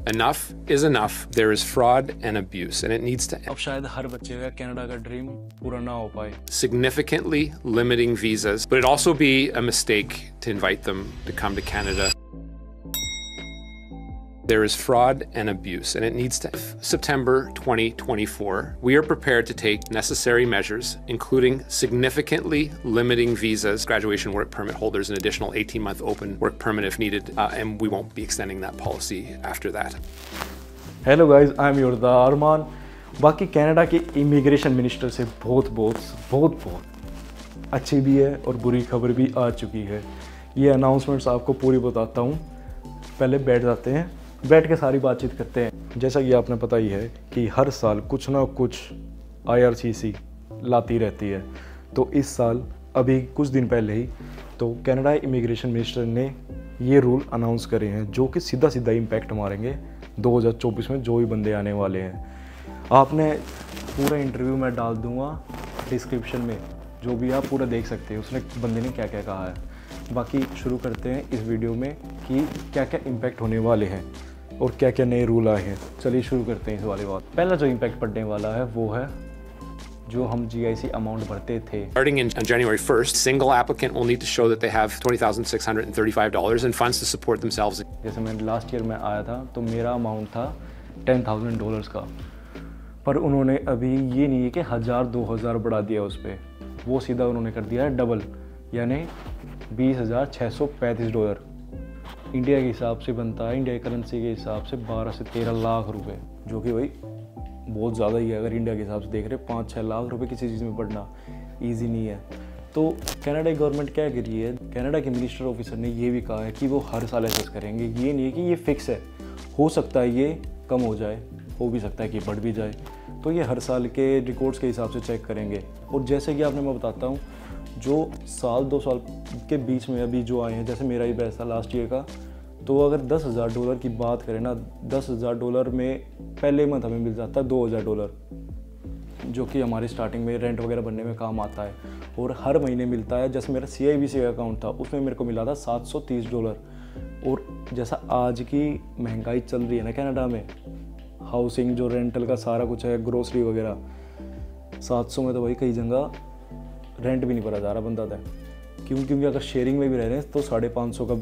Enough is enough. There is fraud and abuse, and it needs to अब शायद हर बच्चे का कनाडा का ड्रीम पूरा ना हो पाए. significantly limiting visas, but it'd also be a mistake to invite them to come to Canada. There is fraud and abuse, and it needs to. September 2024, we are prepared to take necessary measures, including significantly limiting visas, graduation work permit holders, an additional 18-month open work permit if needed, and we won't be extending that policy after that. Hello guys, I am योरदा अरमान. बाकी Canada के immigration minister से बहुत अच्छी भी है और बुरी खबर भी आ चुकी है. ये अनाउंसमेंट्स आपको पूरी बताता हूँ. पहले बैठ जाते हैं, बैठ के सारी बातचीत करते हैं. जैसा कि आपने पता ही है कि हर साल कुछ ना कुछ IRCC लाती रहती है. तो इस साल अभी कुछ दिन पहले ही तो कनाडा इमिग्रेशन मिनिस्टर ने ये रूल अनाउंस करे हैं जो कि सीधा इम्पैक्ट मारेंगे 2024 में जो भी बंदे आने वाले हैं. आपने पूरा इंटरव्यू मैं डाल दूंगा डिस्क्रिप्शन में, जो भी आप पूरा देख सकते हैं उसने बंदे ने क्या क्या कहा है. बाकी शुरू करते हैं इस वीडियो में कि क्या क्या इम्पैक्ट होने वाले हैं और क्या क्या नए रूल आए हैं. चलिए शुरू करते हैं इस वाली बात. पहला जो इम्पैक्ट पड़ने वाला है वो है जो हम GIC अमाउंट भरते थे. Starting on January 1st, single applicant will need to show that they have $20,635 and funds to support themselves. जैसे मैं लास्ट ईयर में आया था तो मेरा अमाउंट था $10,000 का, पर उन्होंने अभी ये नहीं है कि 1,000-2,000 बढ़ा दिया उस पर. वो सीधा उन्होंने कर दिया है डबल, यानी $20,635. इंडिया के हिसाब से बनता है, इंडिया की करेंसी के हिसाब से 12 से 13 लाख रुपए, जो कि भाई बहुत ज़्यादा ही है. अगर इंडिया के हिसाब से देख रहे 5-6 लाख रुपए किसी चीज़ में पढ़ना ईजी नहीं है. तो कनाडा की गवर्नमेंट क्या कर रही है, कनाडा के मिनिस्टर ऑफिसर ने ये भी कहा है कि वो हर साल असेस करेंगे. ये नहीं है कि ये फिक्स है, हो सकता है ये कम हो जाए, हो भी सकता है कि बढ़ भी जाए. तो ये हर साल के रिकॉर्ड्स के हिसाब से चेक करेंगे. और जैसे कि आपने मैं बताता हूँ, जो साल 2 साल के बीच में अभी जो आए हैं, जैसे मेरा ही बैच था लास्ट ईयर का, तो अगर $10,000 की बात करें ना, $10,000 में पहले मंथ हमें मिल जाता है $2,000, जो कि हमारी स्टार्टिंग में रेंट वगैरह बनने में काम आता है. और हर महीने मिलता है. जैसे मेरा CIBC का अकाउंट था उसमें मेरे को मिला था $730. और जैसा आज की महंगाई चल रही है ना कनाडा में, हाउसिंग जो रेंटल का सारा कुछ है, ग्रोसरी वगैरह, 700 में तो भाई कई जगह रेंट भी नहीं भरा जा रहा बंदा था. क्योंकि अगर शेयरिंग में भी रह रहे हैं तो 550 का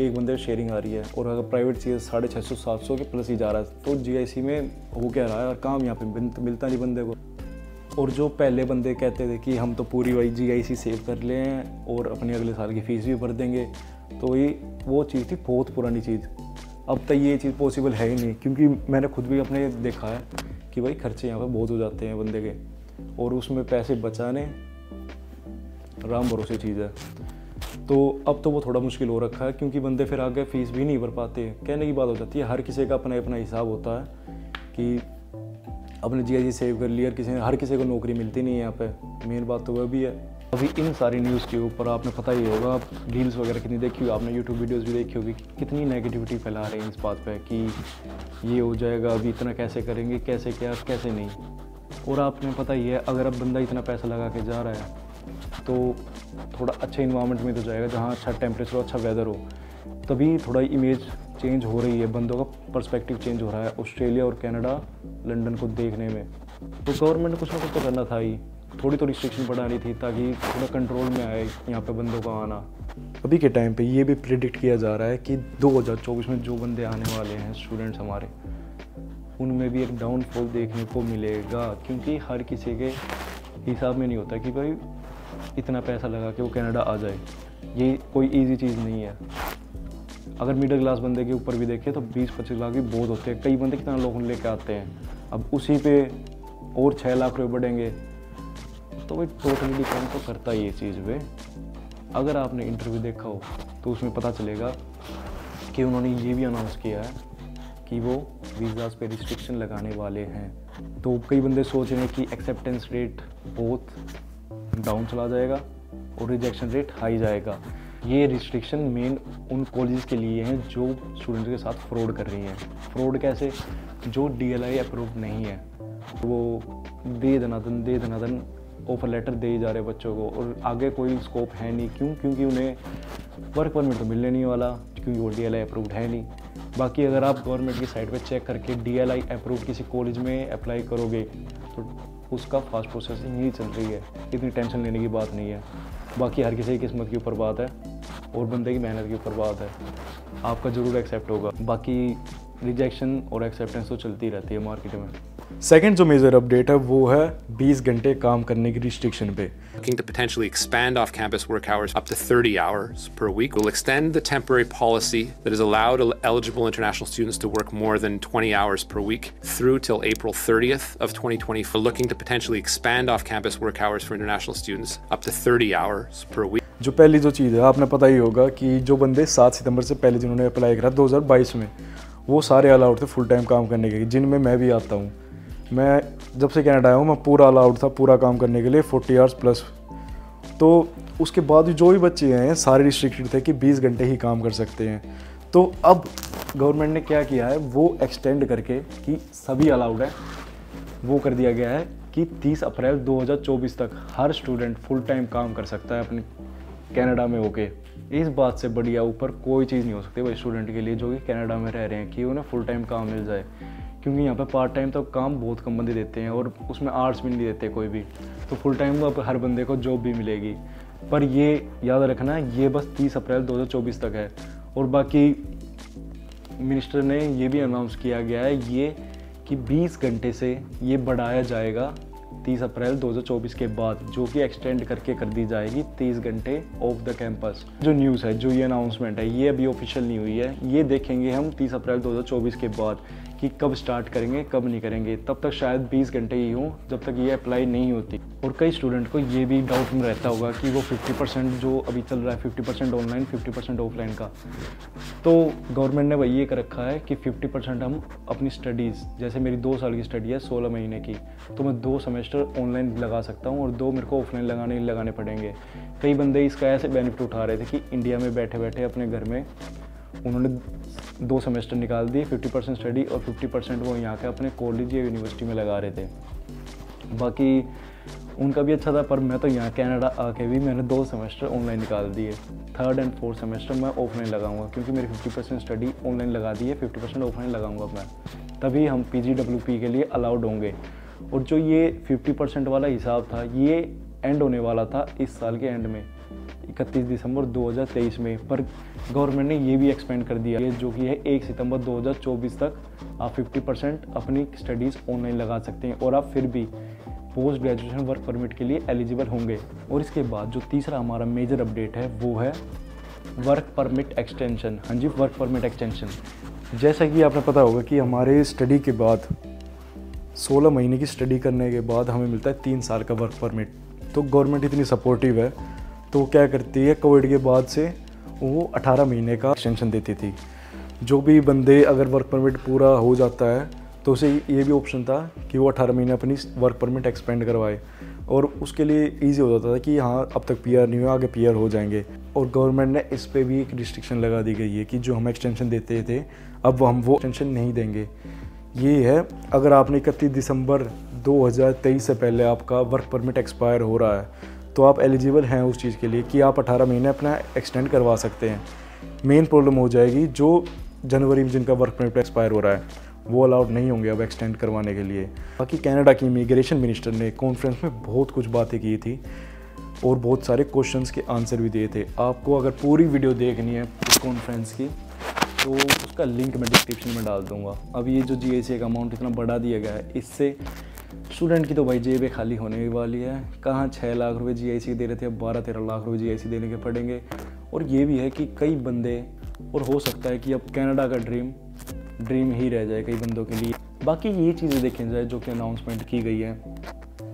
एक बंदे शेयरिंग आ रही है, और अगर प्राइवेट चीज़ 650-700 के प्लस ही जा रहा है. तो GIC में हो क्या रहा है, और काम यहाँ पे मिलता नहीं बंदे को. और जो पहले बंदे कहते थे कि हम तो पूरी वही GIC सेव कर ले हैं और अपने अगले साल की फ़ीस भी भर देंगे, तो ये वो चीज़ थी बहुत पुरानी चीज़. अब तक ये चीज़ पॉसिबल है ही नहीं, क्योंकि मैंने खुद भी अपने देखा है कि भाई खर्चे यहाँ पर बहुत हो जाते हैं बंदे के, और उसमें पैसे बचाने राम भरोसे चीज़ है. तो अब तो वो थोड़ा मुश्किल हो रखा है, क्योंकि बंदे फिर आगे फ़ीस भी नहीं भर पाते. कहने की बात हो जाती है, हर किसी का अपना अपना हिसाब होता है कि अपने GIC सेव कर लिया. हर किसी को नौकरी मिलती नहीं है यहाँ पे, मेन बात तो वह भी है. अभी इन सारी न्यूज़ के ऊपर आपने पता ही होगा, रील्स वगैरह कितनी देखी होगी आपने, यूट्यूब वीडियोज़ भी देखी होगी, कितनी नेगेटिविटी फैला रहे हैं इस बात पर कि ये हो जाएगा, अभी इतना कैसे करेंगे, कैसे क्या कैसे नहीं. और आपने पता ही है, अगर अब बंदा इतना पैसा लगा के जा रहा है तो थोड़ा अच्छे इन्वायरमेंट में तो जाएगा जहाँ अच्छा टेम्परेचर हो, अच्छा वेदर हो. तभी थोड़ा इमेज चेंज हो रही है, बंदों का पर्सपेक्टिव चेंज हो रहा है ऑस्ट्रेलिया और कनाडा, लंदन को देखने में. तो गवर्नमेंट ने कुछ ना कुछ तो करना था ही, थोड़ी तो रिस्ट्रिक्शन बढ़ानी थी ताकि थोड़ा कंट्रोल में आए यहाँ पे बंदों का आना. अभी के टाइम पे ये भी प्रिडिक्ट किया जा रहा है कि 2024 में जो बंदे आने वाले हैं स्टूडेंट्स हमारे, उनमें भी एक डाउनफॉल देखने को मिलेगा. क्योंकि हर किसी के हिसाब में नहीं होता कि भाई इतना पैसा लगा के वो कनाडा आ जाए. ये कोई इजी चीज़ नहीं है. अगर मिडिल क्लास बंदे के ऊपर भी देखें तो 20-25 लाख भी बहुत होते हैं. कई बंदे कितना लोग लेके आते हैं, अब उसी पे और 6 लाख रुपए बढ़ेंगे, तो भाई टोटली डिपेंड तो करता ही ये चीज़ पे. अगर आपने इंटरव्यू देखा हो तो उसमें पता चलेगा कि उन्होंने ये भी अनाउंस किया है कि वो वीज़ाज़ पे रिस्ट्रिक्शन लगाने वाले हैं. तो कई बंदे सोच रहे हैं कि एक्सेप्टेंस रेट बहुत डाउन चला जाएगा और रिजेक्शन रेट हाई जाएगा. ये रिस्ट्रिक्शन मेन उन कॉलेजेस के लिए हैं जो स्टूडेंट्स के साथ फ्रॉड कर रही हैं. फ्रॉड कैसे, जो DLI अप्रूव नहीं है, वो दे दनादन ऑफर लेटर दे ही जा रहे बच्चों को, और आगे कोई स्कोप है नहीं। क्यों? क्योंकि उन्हें वर्क परमिट तो मिलने नहीं वाला, क्योंकि वो DLI अप्रूव्ड है नहीं। बाकी अगर आप गवर्नमेंट की साइट पे चेक करके DLI अप्रूव्ड किसी कॉलेज में अप्लाई करोगे तो उसका फास्ट प्रोसेसिंग ही चल रही है, इतनी टेंशन लेने की बात नहीं है। बाकी हर किसी की किस्मत के ऊपर बात है और बंदे की मेहनत के ऊपर बात है, आपका ज़रूर एक्सेप्ट होगा। बाकी रिजेक्शन और एक्सेप्टेंस तो चलती रहती है मार्केट में। सेकंड जो मेजर अपडेट है वो है 20 घंटे काम करने की रिस्ट्रिक्शन पे। Looking to potentially expand off-campus work hours up to 30 hours per week. We'll extend the temporary policy that has allowed eligible international students to work more than 20 hours per week through till April 30th of 2020. We're looking to potentially expand off-campus work hours for international students up to 30 hours per week. जो पहली जो चीज़ है, आपने पता ही होगा कि जो बंदे 7 सितंबर से पहले जिन्होंने अप्लाई करा 2022 में, वो सारे अलाउड थे फुल टाइम काम करने के, जिनमें मैं भी आता हूँ। मैं जब से कनाडा आया हूँ मैं पूरा अलाउड था पूरा काम करने के लिए 40 आवर्स प्लस। तो उसके बाद जो भी बच्चे हैं सारे रिस्ट्रिक्टेड थे कि 20 घंटे ही काम कर सकते हैं। तो अब गवर्नमेंट ने क्या किया है, वो एक्सटेंड करके कि सभी अलाउड है, वो कर दिया गया है कि 30 अप्रैल 2024 तक हर स्टूडेंट फुल टाइम काम कर सकता है अपने कनाडा में होके। इस बात से बढ़िया ऊपर कोई चीज़ नहीं हो सकती भाई स्टूडेंट के लिए जो कि कनाडा में रह रहे हैं, कि उन्हें फुल टाइम काम मिल जाए। क्योंकि यहाँ पे पार्ट टाइम तो काम बहुत कम बंदे देते हैं और उसमें आर्ट्स भी नहीं देते कोई भी, तो फुल टाइम तो अब हर बंदे को जॉब भी मिलेगी। पर ये याद रखना ये बस 30 अप्रैल 2024 तक है। और बाकी मिनिस्टर ने ये भी अनाउंस किया गया है ये कि 20 घंटे से ये बढ़ाया जाएगा 30 अप्रैल 2024 के बाद, जो कि एक्सटेंड करके कर दी जाएगी 30 घंटे ऑफ द कैंपस। जो न्यूज़ है, जो ये अनाउंसमेंट है, ये अभी ऑफिशियल नहीं हुई है, ये देखेंगे हम 30 अप्रैल 2024 के बाद कि कब स्टार्ट करेंगे कब नहीं करेंगे। तब तक शायद 20 घंटे ही हों जब तक ये अप्लाई नहीं होती। और कई स्टूडेंट को ये भी डाउट में रहता होगा कि वो 50% जो अभी चल रहा है 50% ऑनलाइन 50% ऑफलाइन का, तो गवर्नमेंट ने वही ये कर रखा है कि 50% हम अपनी स्टडीज़, जैसे मेरी 2 साल की स्टडी है 16 महीने की, तो मैं 2 सेमेस्टर ऑनलाइन लगा सकता हूँ और 2 मेरे को ऑफलाइन लगाने पड़ेंगे। कई बंदे इसका ऐसे बेनिफिट उठा रहे थे कि इंडिया में बैठे बैठे अपने घर में उन्होंने 2 सेमेस्टर निकाल दिए, 50% स्टडी और 50% वो यहाँ के अपने कॉलेज या यूनिवर्सिटी में लगा रहे थे। बाकी उनका भी अच्छा था, पर मैं तो यहाँ कनाडा आके भी मैंने 2 सेमेस्टर ऑनलाइन निकाल दिए। 3rd and 4th सेमेस्टर मैं ऑफलाइन लगाऊंगा, क्योंकि मेरी 50% स्टडी ऑनलाइन लगा दी है, 50% ऑफलाइन लगाऊंगा मैं, तभी हम PGWP के लिए अलाउड होंगे। और जो ये 50% वाला हिसाब था ये एंड होने वाला था इस साल के एंड में 31 दिसंबर 2023 में, पर गवर्नमेंट ने ये भी एक्सपेंड कर दिया है, जो कि है 1 सितंबर 2024 तक आप 50% अपनी स्टडीज़ ऑनलाइन लगा सकते हैं और आप फिर भी पोस्ट ग्रेजुएशन वर्क परमिट के लिए एलिजिबल होंगे। और इसके बाद जो तीसरा हमारा मेजर अपडेट है वो है वर्क परमिट एक्सटेंशन। हाँ जी, वर्क परमिट एक्सटेंशन। जैसा कि आपने पता होगा कि हमारे स्टडी के बाद 16 महीने की स्टडी करने के बाद हमें मिलता है 3 साल का वर्क परमिट। तो गवर्नमेंट इतनी सपोर्टिव है तो क्या करती है, कोविड के बाद से वो 18 महीने का एक्सटेंशन देती थी। जो भी बंदे अगर वर्क परमिट पूरा हो जाता है तो उसे ये भी ऑप्शन था कि वो 18 महीने अपनी वर्क परमिट एक्सपेंड करवाए, और उसके लिए इजी हो जाता था कि हाँ अब तक PR नहीं हुआ, आगे PR हो जाएंगे। और गवर्नमेंट ने इस पे भी एक रिस्ट्रिक्शन लगा दी गई है कि जो हम एक्सटेंशन देते थे अब हम वो एक्सटेंशन नहीं देंगे। ये है, अगर आपने 31 दिसंबर 2023 से पहले आपका वर्क परमिट एक्सपायर हो रहा है तो आप एलिजिबल हैं उस चीज़ के लिए कि आप 18 महीने अपना एक्सटेंड करवा सकते हैं। मेन प्रॉब्लम हो जाएगी जो जनवरी में जिनका वर्क परमिट एक्सपायर हो रहा है वो अलाउड नहीं होंगे अब एक्सटेंड करवाने के लिए। बाकी कनाडा की इमिग्रेशन मिनिस्टर ने कॉन्फ्रेंस में बहुत कुछ बातें की थी और बहुत सारे क्वेश्चंस के आंसर भी दिए थे। आपको अगर पूरी वीडियो देखनी है इस कॉन्फ्रेंस की तो उसका लिंक मैं डिस्क्रिप्शन में डाल दूँगा। अब ये जो GIC का अमाउंट इतना बढ़ा दिया गया है, इससे स्टूडेंट की तो भाई जेबें खाली होने वाली है। कहाँ 6 लाख रुपए GIC दे रहे थे, अब 12-13 लाख रुपए GIC देने के पड़ेंगे। और ये भी है कि कई बंदे, और हो सकता है कि अब कनाडा का ड्रीम ही रह जाए कई बंदों के लिए। बाकी ये चीज़ें देखी जाए जो कि अनाउंसमेंट की गई है,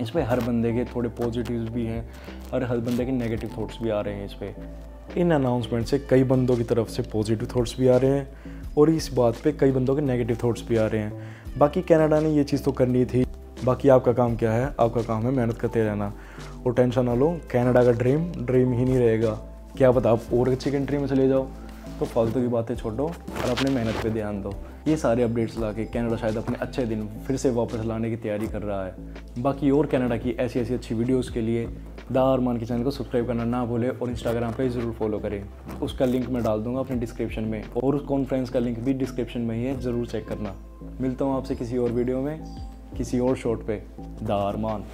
इसमें हर बंदे के थोड़े पॉजिटिव्स भी हैं और हर बंदे के नेगेटिव थॉट्स भी आ रहे हैं। इस पर इन अनाउंसमेंट से कई बंदों की तरफ से पॉजिटिव थॉट्स भी आ रहे हैं और इस बात पे कई बंदों के नेगेटिव थॉट्स भी आ रहे हैं। बाकी कनाडा ने ये चीज़ तो करनी थी। बाकी आपका काम क्या है? आपका काम है मेहनत करते रहना और टेंशन ना लो। कनाडा का ड्रीम ही नहीं रहेगा, क्या पता आप और अच्छी कंट्री में चले जाओ। तो फालतू की बातें छोड़ो और अपने मेहनत पे ध्यान दो। ये सारे अपडेट्स ला के कनाडा शायद अपने अच्छे दिन फिर से वापस लाने की तैयारी कर रहा है। बाकी और कनाडा की ऐसी ऐसी अच्छी वीडियोज़ के लिए द अरमान के चैनल को सब्सक्राइब करना ना भूलें और इंस्टाग्राम पे ज़रूर फॉलो करें। उसका लिंक मैं डाल दूंगा अपने डिस्क्रिप्शन में और उस कॉन्फ्रेंस का लिंक भी डिस्क्रिप्शन में ही है, ज़रूर चेक करना। मिलता हूँ आपसे किसी और वीडियो में, किसी और शॉट पे। द अरमान।